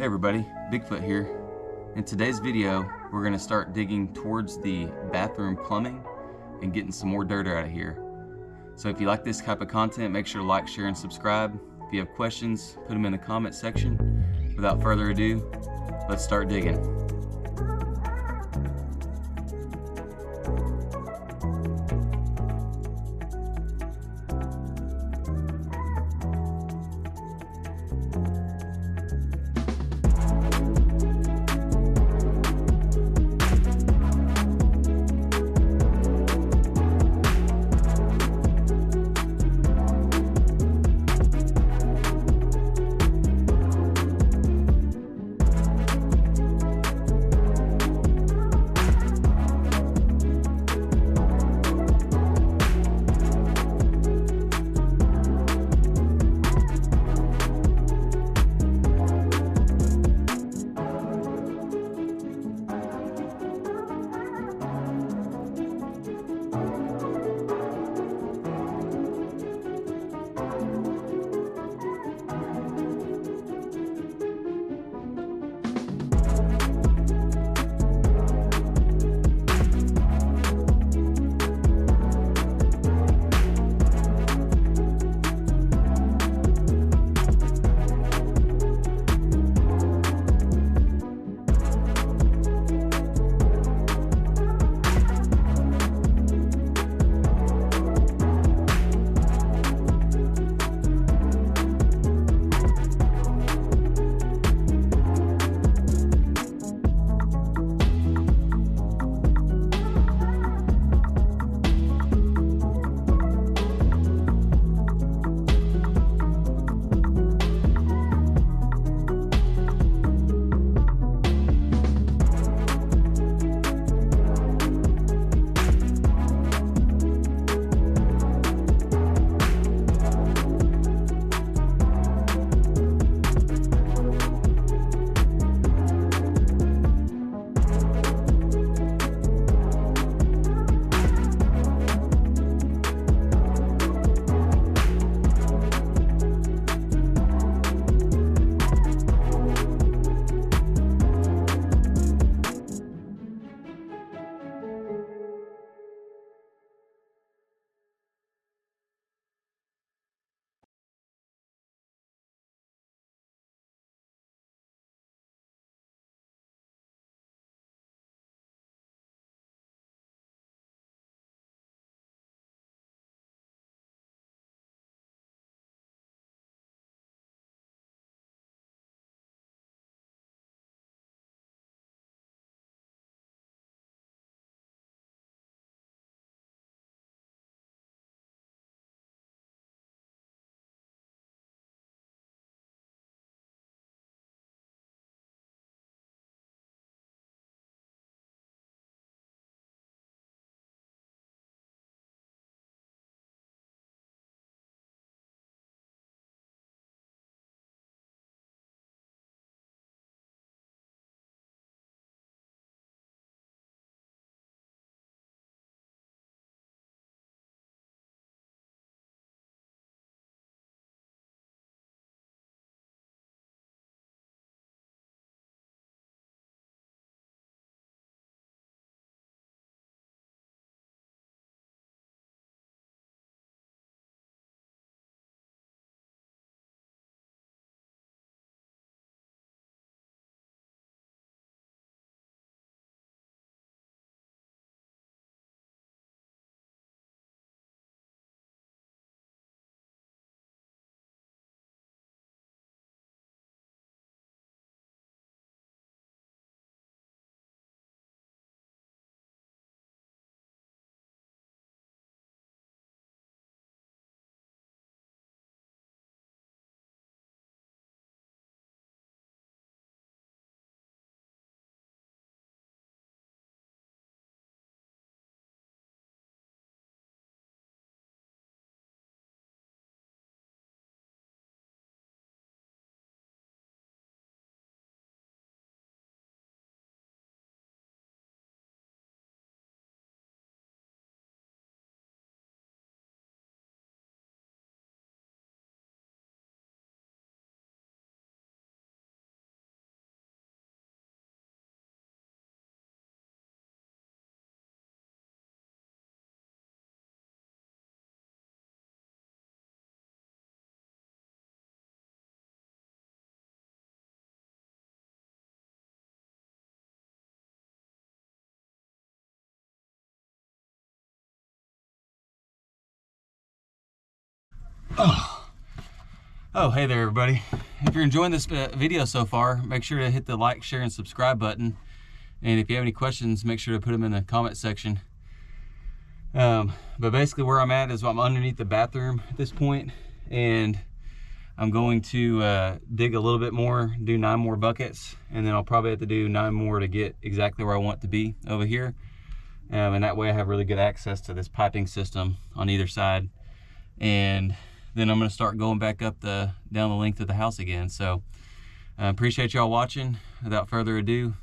Hey everybody, Bigfoot here. In today's video, we're going to start digging towards the bathroom plumbing and getting some more dirt out of here. So if you like this type of content, make sure to like, share, and subscribe. If you have questions, put them in the comment section. Without further ado, let's start digging. Oh, hey there everybody. If you're enjoying this video so far, make sure to hit the like, share, and subscribe button. And if you have any questions, make sure to put them in the comment section. But basically where I'm at is I'm underneath the bathroom at this point, and I'm going to dig a little bit more, do 9 more buckets, and then I'll probably have to do 9 more to get exactly where I want it to be over here. And that way I have really good access to this piping system on either side. And then I'm gonna start going back up down the length of the house again. So I appreciate y'all watching. Without further ado,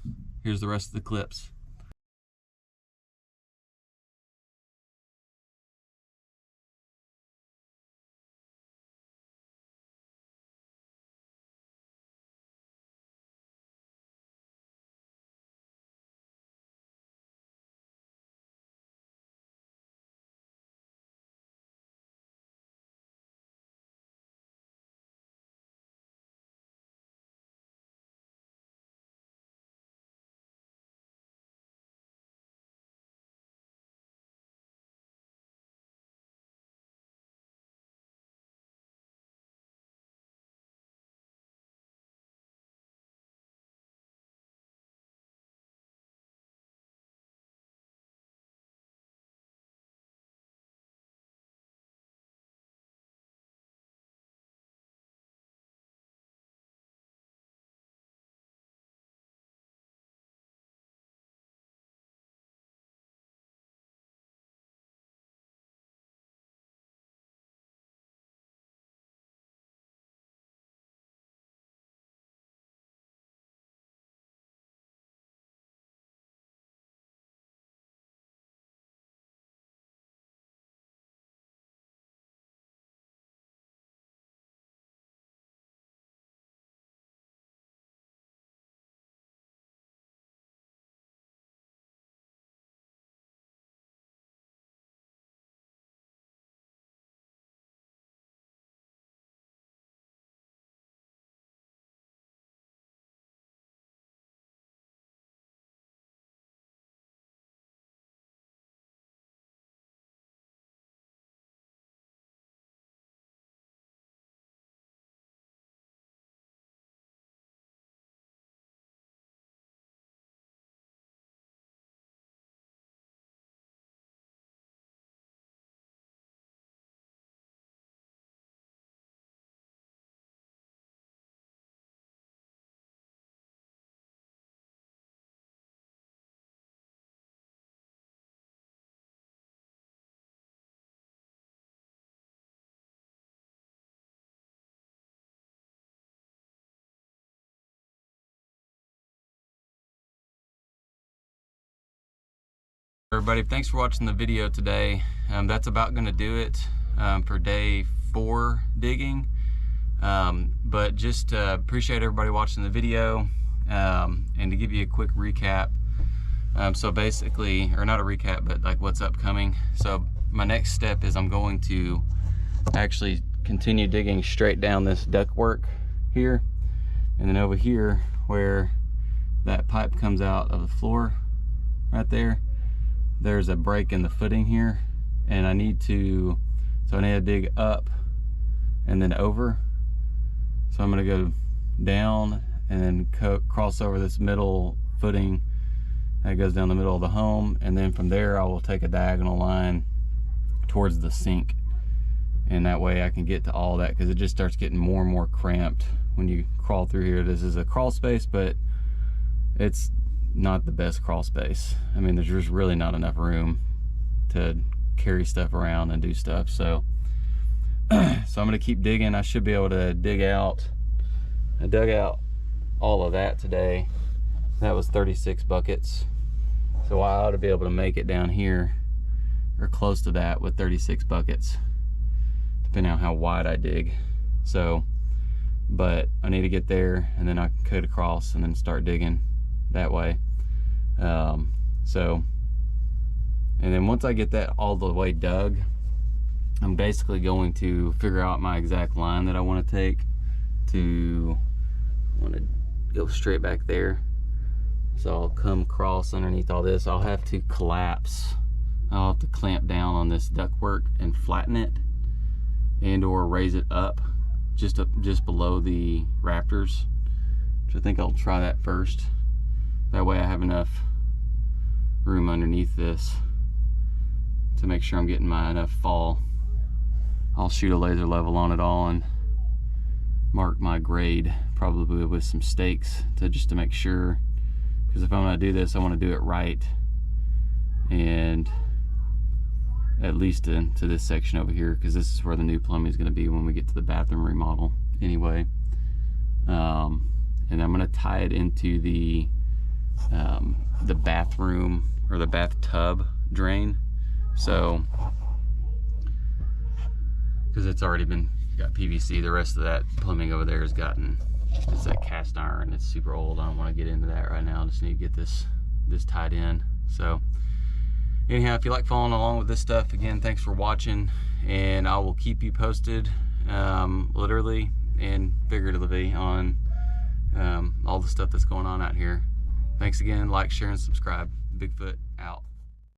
here's the rest of the clips. Everybody, thanks for watching the video today. That's about going to do it for day 4 digging. But just appreciate everybody watching the video, and to give you a quick recap. So basically, or not a recap, but like what's upcoming. So my next step is I'm going to actually continue digging straight down this ductwork here, and then over here where that pipe comes out of the floor right there, there's a break in the footing here, and I need to dig up and then over. So I'm going to go down and then cross over this middle footing that goes down the middle of the home, and then from there I will take a diagonal line towards the sink, and that way I can get to all that, because it just starts getting more and more cramped when you crawl through here. This is a crawl space, but it's not the best crawl space. I mean, there's just really not enough room to carry stuff around and do stuff. So I'm gonna keep digging. I should be able to dig out. I dug out all of that today. That was 36 buckets. So I ought to be able to make it down here or close to that with 36 buckets, depending on how wide I dig. So, but I need to get there, and then I can cut across and then start digging that way. And then once I get that all the way dug, I'm basically going to figure out my exact line that I want to take. I want to go straight back there. So I'll come across underneath all this. I'll have to collapse. I'll have to clamp down on this ductwork and flatten it and or raise it up just below the rafters, which I think I'll try that first. That way I have enough room underneath this to make sure I'm getting my enough fall. I'll shoot a laser level on it all and mark my grade, probably with some stakes, just to make sure, because if I'm going to do this, I want to do it right, and at least to this section over here, because this is where the new plumbing is going to be when we get to the bathroom remodel anyway. And I'm going to tie it into the bathroom or the bathtub drain, so because it's already got PVC. The rest of that plumbing over there has it's that cast iron. It's super old. I don't want to get into that right now. I just need to get this tied in. So anyhow, if you like following along with this stuff, again, thanks for watching, and I will keep you posted, literally and figuratively, on all the stuff that's going on out here. Thanks again. Like, share, and subscribe. Bigfoot out.